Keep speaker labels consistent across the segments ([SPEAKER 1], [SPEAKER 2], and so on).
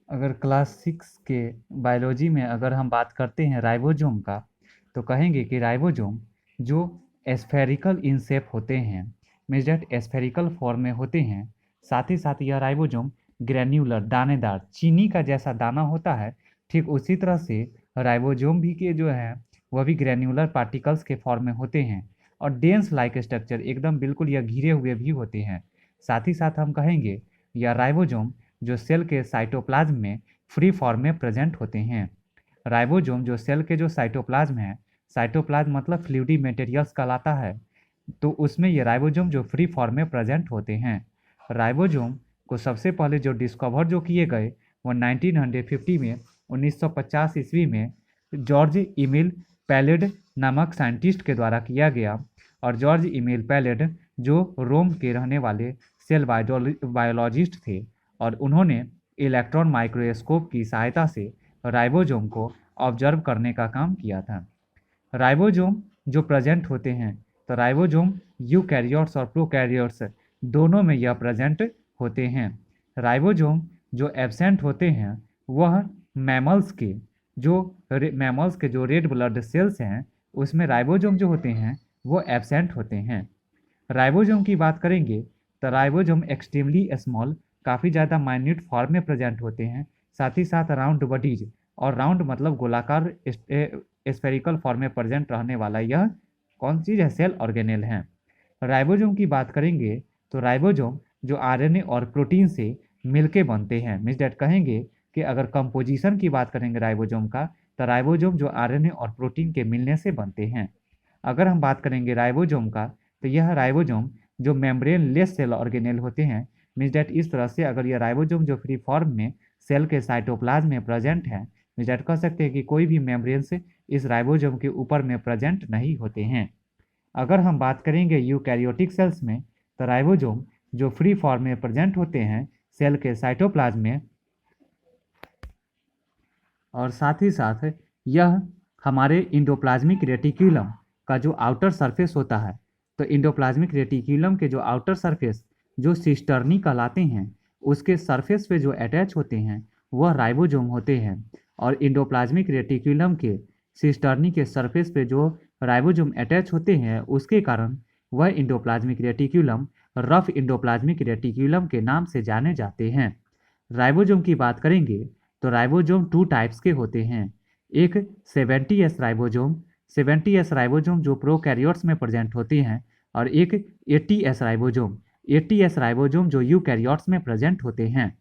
[SPEAKER 1] अगर क्लास 6 के बायोलॉजी में अगर हम बात करते हैं राइबोसोम का, तो कहेंगे कि राइबोसोम जो एस्फेरिकल इन शेप होते हैं, मीन्स डेट एस्फेरिकल फॉर्म में होते हैं। साथ ही साथ यह राइबोसोम ग्रैन्युलर दानेदार चीनी का जैसा दाना होता है, ठीक उसी तरह से राइबोसोम भी के जो है वह भी ग्रैन्युलर पार्टिकल्स के फॉर्म में होते हैं और डेंस लाइक स्ट्रक्चर एकदम बिल्कुल यह घिरे हुए भी होते हैं। साथ ही साथ हम कहेंगे यह राइबोसोम जो सेल के साइटोप्लाज्म में फ्री फॉर्म में प्रेजेंट होते हैं। राइबोसोम जो सेल के जो साइटोप्लाज्म है, साइटोप्लाज्म मतलब फ्लूइडी मटेरियल्स कहलाता है, तो उसमें ये राइबोसोम जो फ्री फॉर्म में प्रेजेंट होते हैं। राइबोसोम को सबसे पहले जो डिस्कवर जो किए गए वो 1950 में 1950 ईस्वी में जॉर्ज इमिल पैलेड नामक साइंटिस्ट के द्वारा किया गया। और जॉर्ज इमिल पैलेड जो रोम के रहने वाले सेल बायोलॉजिस्ट थे और उन्होंने इलेक्ट्रॉन माइक्रोस्कोप की सहायता से राइबोसोम को ऑब्जर्व करने का काम किया था। राइबोसोम जो प्रेजेंट होते हैं, तो राइबोसोम यूकैरियोट्स और प्रोकैरियोट्स दोनों में यह प्रेजेंट होते हैं। राइबोसोम जो एब्सेंट होते हैं वह मैमल्स के जो रेड ब्लड सेल्स हैं उसमें राइबोसोम जो होते हैं वो एब्सेंट होते हैं। राइबोसोम की बात करेंगे तो राइबोसोम एक्सट्रीमली स्मॉल काफ़ी ज़्यादा माइन्यूट फॉर्म में प्रेजेंट होते हैं। साथ ही साथ राउंड बॉडीज, और राउंड मतलब गोलाकार स्फेरिकल फॉर्म में प्रेजेंट रहने वाला यह कौन चीज़ है, सेल ऑर्गेनेल है। राइबोसोम की बात करेंगे तो राइबोसोम जो आरएनए और प्रोटीन से मिलके बनते हैं, मीन्स डेट कहेंगे कि अगर कंपोजिशन की बात करेंगे राइबोसोम का, तो राइबोसोम जो आरएनए और प्रोटीन के मिलने से बनते हैं। अगर हम बात करेंगे राइबोसोम का, तो यह राइबोसोम जो मेम्ब्रेन लेस सेल ऑर्गेनेल होते हैं, मीन्स डेट इस तरह से अगर यह राइबोसोम जो फ्री फॉर्म में सेल के साइटोप्लाज्म में प्रेजेंट है, मीन्स डेट कह सकते हैं कि कोई भी मेम्ब्रेन से इस राइबोसोम के ऊपर में प्रेजेंट नहीं होते हैं। अगर हम बात करेंगे यूकैरियोटिक सेल्स में, तो राइबोसोम जो फ्री फॉर्म में प्रेजेंट होते हैं सेल के साइटोप्लाज्म में, और साथ ही साथ यह हमारे इंडोप्लाज्मिक रेटिक्यूलम का जो आउटर सरफेस होता है, तो इंडोप्लाज्मिक रेटिक्यूलम के जो आउटर सरफेस जो सिस्टर्नी कहलाते हैं, उसके सरफेस पे जो अटैच होते हैं वह राइबोसोम होते हैं। और इंडोप्लाज्मिक रेटिक्यूलम के सिस्टर्नी के सरफेस पे जो राइबोसोम अटैच होते हैं उसके कारण वह endoplasmic reticulum rough endoplasmic reticulum के नाम से जाने जाते हैं। राइबोसोम की बात करेंगे तो राइबोसोम 2 टाइप्स के होते हैं। एक 70S राइबोसोम, 70S राइबोसोम जो प्रोकैरियोट्स में प्रेजेंट होती हैं, और एक 80S राइबोसोम, 80S राइबोसोम जो यूकैरियोट्स में प्रेजेंट होते हैं।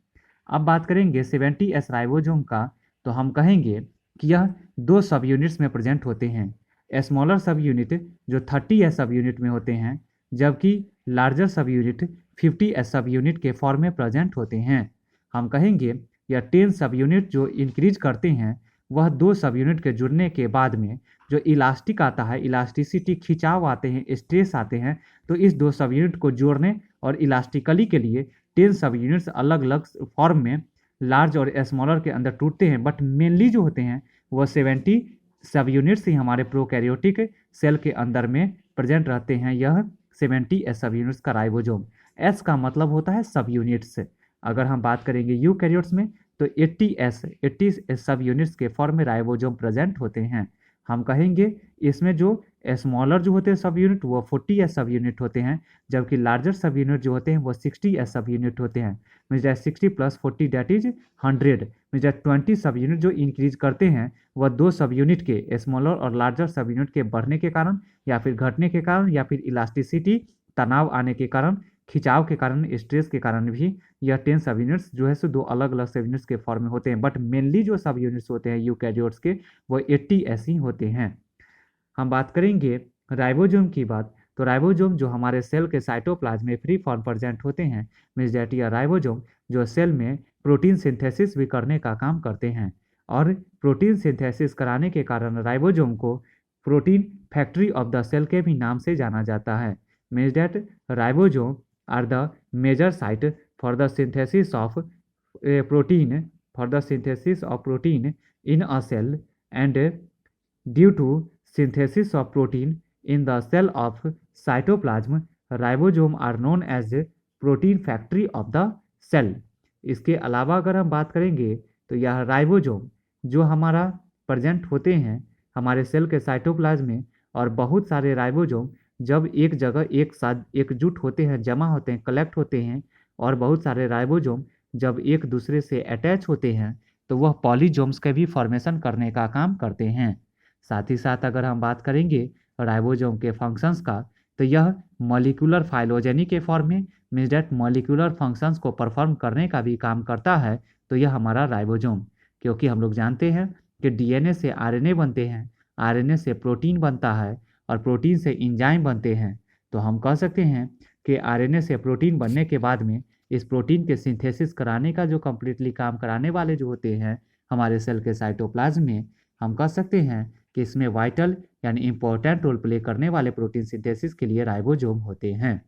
[SPEAKER 1] अब बात करेंगे 70S राइबोसोम का, तो हम कहेंगे कि यह 2 सब यूनिट्स में प्रेजेंट होते हैं। स्मॉलर सब यूनिट जो 30S सब यूनिट में होते हैं, जबकि लार्जर सब यूनिट 50S सब यूनिट के फॉर्म में प्रेजेंट होते हैं। हम कहेंगे या 10 सब यूनिट जो इंक्रीज करते हैं वह 2 सब यूनिट के जुड़ने के बाद में जो इलास्टिक आता है, इलास्टिसिटी खिंचाव आते हैं, स्ट्रेस आते हैं, तो इस 2 सब यूनिट को जोड़ने और इलास्टिकली के लिए 10 सब यूनिट्स अलग अलग फॉर्म में लार्ज और स्मॉलर के अंदर टूटते हैं, बट मेनली जो होते हैं वह 70 सब यूनिट्स ही हमारे प्रोकैरियोटिक सेल के अंदर में प्रेजेंट रहते हैं। यह 70S सब यूनिट्स का राइबोसोम। एस का मतलब होता है सब यूनिट्स। अगर हम बात करेंगे यूकैरियोट्स में, तो 80 सब यूनिट्स के फॉर्म में राइबोसोम प्रेजेंट होते हैं। हम कहेंगे इसमें जो स्मॉलर जो होते हैं सब यूनिट वो 40S सब यूनिट होते हैं, जबकि लार्जर सब यूनिट जो होते हैं वो 60S सब यूनिट होते हैं। Means that 60 + 40 that is 100। Means that 20 सब यूनिट जो इंक्रीज करते हैं वह 2 सब यूनिट के स्मॉलर और लार्जर सब यूनिट के बढ़ने के कारण या फिर घटने के कारण या फिर इलास्टिसिटी तनाव आने के कारण, खिंचाव के कारण, स्ट्रेस के कारण भी यह 10 सब यूनिट्स जो है सो 2 अलग अलग सब यूनिट्स के फॉर्म में होते हैं। बट मेनली जो सब यूनिट्स होते हैं यूकैरियोट्स के वो 80S ही होते हैं। हम बात करेंगे राइबोसोम की बात, तो राइबोसोम जो हमारे सेल के साइटोप्लाज्म में फ्री फॉर्म प्रेजेंट होते हैं, मीन्स दैट या राइबोसोम जो सेल में प्रोटीन सिंथेसिस भी करने का काम करते हैं। और प्रोटीन सिंथेसिस कराने के कारण राइबोसोम को protein factory of the cell के भी नाम से जाना जाता है। Means that ribosome are the major site for the synthesis of protein in a cell, and due to synthesis of protein in the cell of cytoplasm, ribosome are known as protein factory of the cell। इसके अलावा अगर हम बात करेंगे तो यह ribosome जो हमारा प्रेजेंट होते हैं हमारे सेल के साइटोप्लाज्म में, और बहुत सारे राइबोसोम जब एक जगह एक साथ एकजुट होते हैं, जमा होते हैं, कलेक्ट होते हैं, और बहुत सारे राइबोसोम जब एक दूसरे से अटैच होते हैं तो वह पॉलीजोम्स के भी फॉर्मेशन करने का काम करते हैं। साथ ही साथ अगर हम बात करेंगे राइबोसोम के फंक्शंस का, तो यह मॉलिक्यूलर फाइलोजेनी के फॉर्म में मीन्स डैट मॉलिक्यूलर फंक्शंस को परफॉर्म करने का भी काम करता है। तो यह हमारा राइबोसोम, क्योंकि हम लोग जानते हैं कि डीएनए से आरएनए बनते हैं, आरएनए से प्रोटीन बनता है, और प्रोटीन से एंजाइम बनते हैं। तो हम कह सकते हैं कि आरएनए से प्रोटीन बनने के बाद में इस प्रोटीन के सिंथेसिस कराने का जो कम्प्लीटली काम कराने वाले जो होते हैं हमारे सेल के साइटोप्लाज्म में, हम कह सकते हैं कि इसमें वाइटल यानी इम्पोर्टेंट रोल प्ले करने वाले प्रोटीन सिंथेसिस के लिए राइबोसोम होते हैं।